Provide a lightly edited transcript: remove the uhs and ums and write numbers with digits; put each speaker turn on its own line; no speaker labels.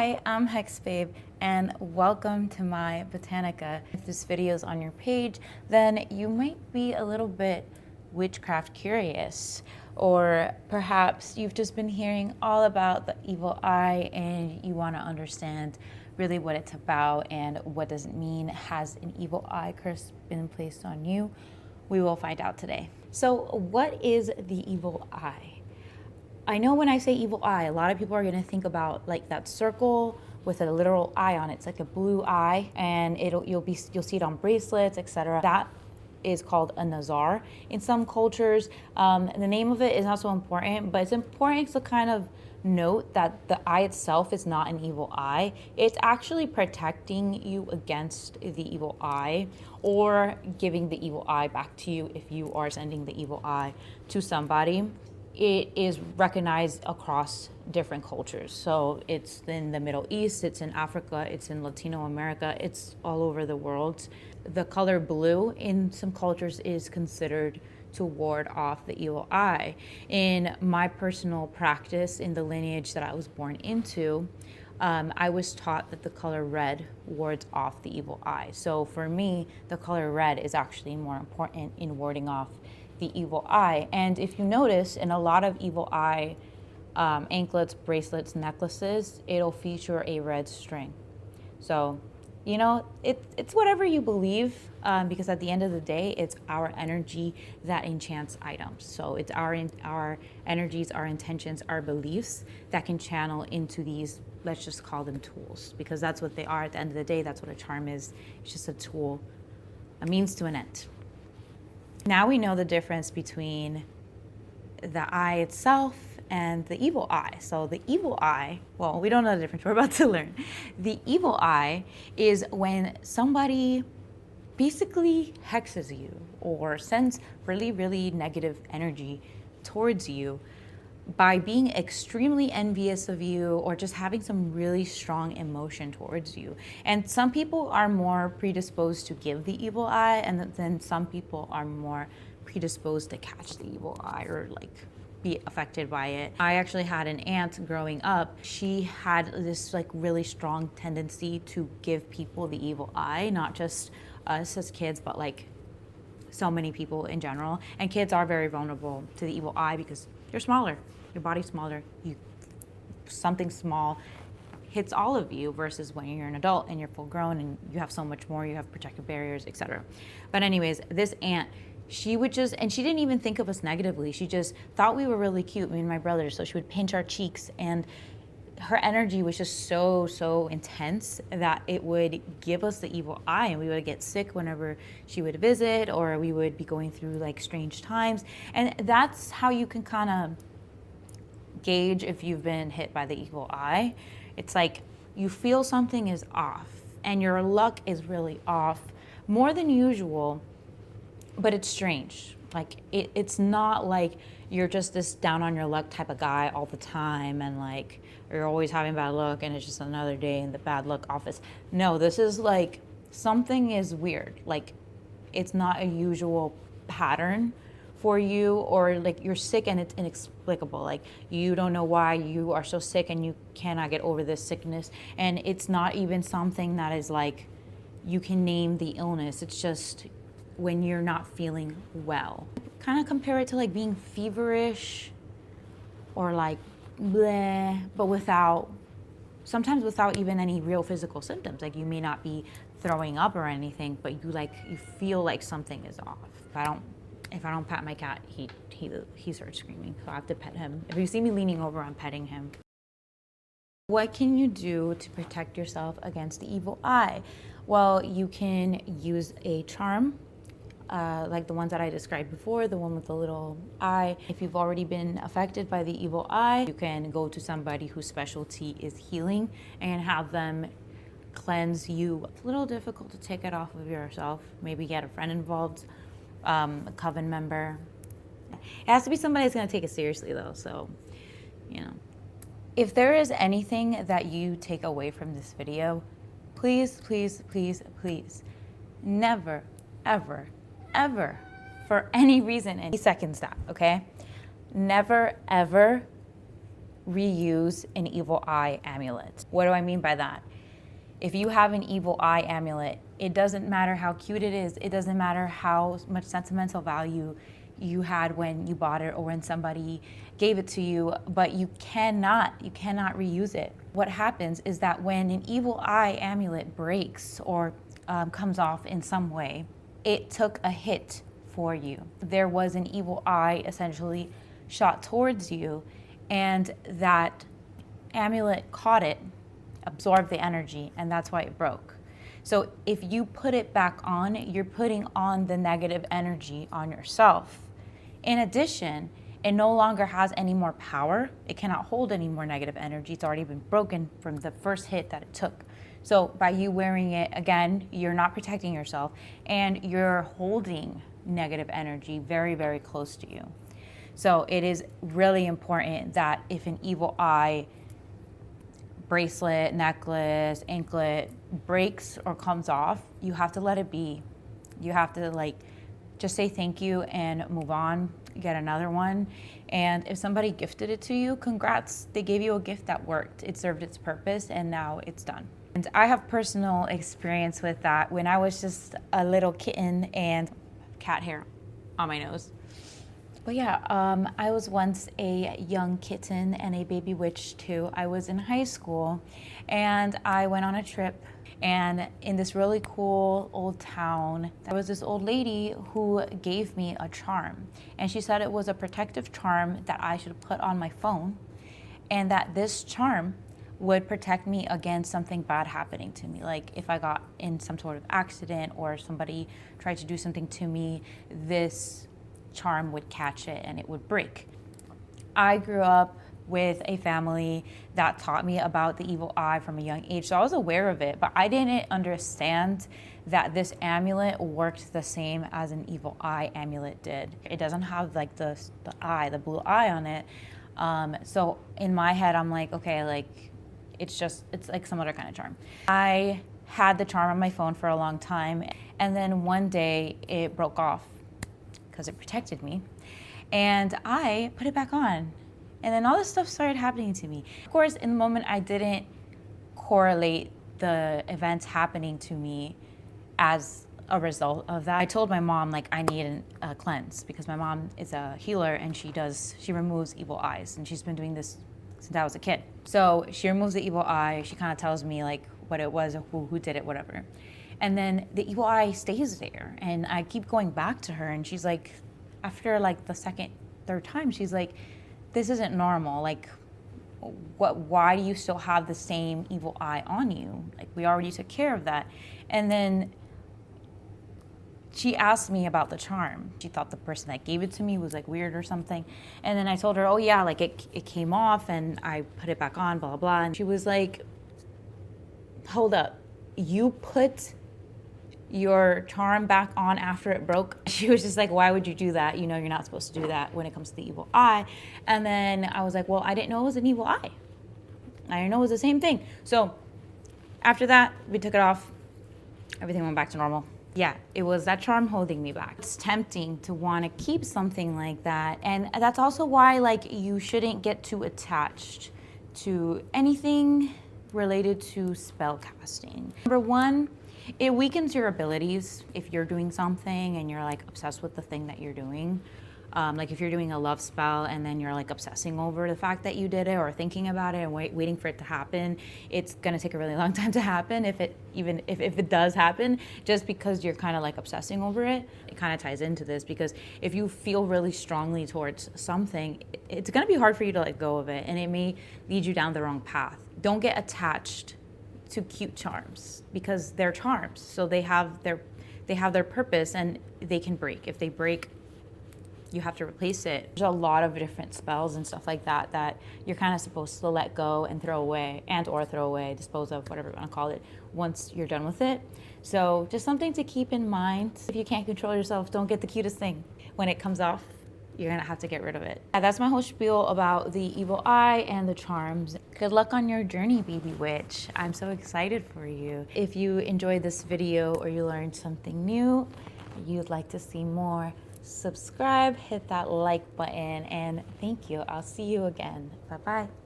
Hi, I'm Hex Babe, and welcome to my Botanica. If this video is on your page, then you might be a little bit witchcraft curious, or perhaps you've just been hearing all about the evil eye and you want to understand really what it's about and what does it mean. Has an evil eye curse been placed on you? We will find out today. So what is the evil eye? I know when I say evil eye, a lot of people are going to think about like that circle with a literal eye on it. It's like a blue eye, and you'll see it on bracelets, etc. That is called a nazar in some cultures. The name of it is not so important, but it's important to kind of note that the eye itself is not an evil eye. It's actually protecting you against the evil eye, or giving the evil eye back to you if you are sending the evil eye to somebody. It is recognized across different cultures. So it's in the Middle East, it's in Africa, it's in Latino America, it's all over the world. The color blue in some cultures is considered to ward off the evil eye. In my personal practice, in the lineage that I was born into, I was taught that the color red wards off the evil eye. So for me, the color red is actually more important in warding off the evil eye. And if you notice, in a lot of evil eye anklets, bracelets, necklaces, it'll feature a red string. So, you know, it's whatever you believe, because at the end of the day, it's our energy that enchants items. So it's our energies, our intentions, our beliefs that can channel into these, let's just call them tools, because that's what they are. At the end of the day, that's what a charm is. It's just a tool, a means to an end. Now we know the difference between the eye itself and the evil eye. So the evil eye, well, we don't know the difference, we're about to learn. The evil eye is when somebody basically hexes you or sends really, really negative energy towards you by being extremely envious of you, or just having some really strong emotion towards you. And some people are more predisposed to give the evil eye, and then some people are more predisposed to catch the evil eye or like be affected by it. I actually had an aunt growing up. She had this like really strong tendency to give people the evil eye, not just us as kids, but like so many people in general. And kids are very vulnerable to the evil eye because you're smaller, your body's smaller, something small hits all of you, versus when you're an adult and you're full grown and you have so much more, you have protective barriers, etc. But anyways, this aunt, she would just, and she didn't even think of us negatively, she just thought we were really cute, me and my brothers, so she would pinch our cheeks, and her energy was just so intense that it would give us the evil eye, and we would get sick whenever she would visit, or we would be going through like strange times. And that's how you can kind of gauge if you've been hit by the evil eye. It's like you feel something is off and your luck is really off, more than usual, but it's strange. Like it's not like you're just this down on your luck type of guy all the time, and like you're always having bad luck and it's just another day in the bad luck office. No, this is like something is weird. Like it's not a usual pattern for you, or like you're sick and it's inexplicable. Like you don't know why you are so sick and you cannot get over this sickness. And it's not even something that is like you can name the illness. It's just when you're not feeling well. Kind of compare it to like being feverish or like bleh, but sometimes without even any real physical symptoms. Like you may not be throwing up or anything, but you feel like something is off. If I don't pat my cat, he starts screaming, so I have to pet him. If you see me leaning over, I'm petting him. What can you do to protect yourself against the evil eye? Well, you can use a charm, like the ones that I described before, the one with the little eye. If you've already been affected by the evil eye, you can go to somebody whose specialty is healing and have them cleanse you. It's a little difficult to take it off of yourself. Maybe get a friend involved, a coven member. It has to be somebody that's going to take it seriously though, so, you know. If there is anything that you take away from this video, please, please, please, please, never, ever, ever, for any reason, any second stop, okay? Never, ever reuse an evil eye amulet. What do I mean by that? If you have an evil eye amulet, it doesn't matter how cute it is, it doesn't matter how much sentimental value you had when you bought it or when somebody gave it to you, but you cannot reuse it. What happens is that when an evil eye amulet breaks or comes off in some way, it took a hit for you. There was an evil eye essentially shot towards you, and that amulet caught it, absorbed the energy, and that's why it broke. So if you put it back on, you're putting on the negative energy on yourself. In addition, it no longer has any more power. It cannot hold any more negative energy. It's already been broken from the first hit that it took. So by you wearing it, again, you're not protecting yourself, and you're holding negative energy very, very close to you. So it is really important that if an evil eye bracelet, necklace, anklet breaks or comes off, you have to let it be. You have to just say thank you and move on, get another one. And if somebody gifted it to you, congrats, they gave you a gift that worked. It served its purpose and now it's done. And I have personal experience with that when I was just a little kitten and cat hair on my nose. But yeah, I was once a young kitten and a baby witch too. I was in high school and I went on a trip, and in this really cool old town, there was this old lady who gave me a charm. And she said it was a protective charm that I should put on my phone, and that this charm would protect me against something bad happening to me. Like if I got in some sort of accident or somebody tried to do something to me, this charm would catch it and it would break. I grew up with a family that taught me about the evil eye from a young age, so I was aware of it, but I didn't understand that this amulet worked the same as an evil eye amulet did. It doesn't have like the blue eye on it. So in my head, I'm like, okay, it's like some other kind of charm. I had the charm on my phone for a long time, and then one day it broke off because it protected me, and I put it back on, and then all this stuff started happening to me. Of course, in the moment, I didn't correlate the events happening to me as a result of that. I told my mom I need a cleanse, because my mom is a healer and she removes evil eyes, and she's been doing this since I was a kid. So she removes the evil eye. She kind of tells me what it was, who did it, whatever. And then the evil eye stays there, and I keep going back to her, and she's like, after the second, third time, she's like, this isn't normal. Why do you still have the same evil eye on you? We already took care of that. And then she asked me about the charm. She thought the person that gave it to me was weird or something. And then I told her, oh yeah, it came off and I put it back on, blah, blah, blah. And she was like, hold up, you put your charm back on after it broke? She was just like, why would you do that? You're not supposed to do that when it comes to the evil eye. And then I was like, well, I didn't know it was an evil eye. I didn't know it was the same thing. So after that, we took it off. Everything went back to normal. Yeah, it was that charm holding me back. It's tempting to want to keep something like that. And that's also why you shouldn't get too attached to anything related to spell casting. Number one, it weakens your abilities if you're doing something and you're obsessed with the thing that you're doing. If you're doing a love spell and then you're obsessing over the fact that you did it or thinking about it and waiting for it to happen, it's gonna take a really long time to happen if it does happen, just because you're kind of obsessing over it. It kind of ties into this, because if you feel really strongly towards something, it's gonna be hard for you to let go of it, and it may lead you down the wrong path. Don't get attached to cute charms, because they're charms, so they have their purpose, and they can break. If they break, you have to replace it. There's a lot of different spells and stuff like that that you're kind of supposed to let go and throw away, dispose of, whatever you want to call it, once you're done with it. So just something to keep in mind. If you can't control yourself, don't get the cutest thing. When it comes off, you're gonna have to get rid of it. That's my whole spiel about the evil eye and the charms. Good luck on your journey, baby witch. I'm so excited for you. If you enjoyed this video or you learned something new, you'd like to see more, subscribe, hit that like button, and thank you. I'll see you again. Bye-bye.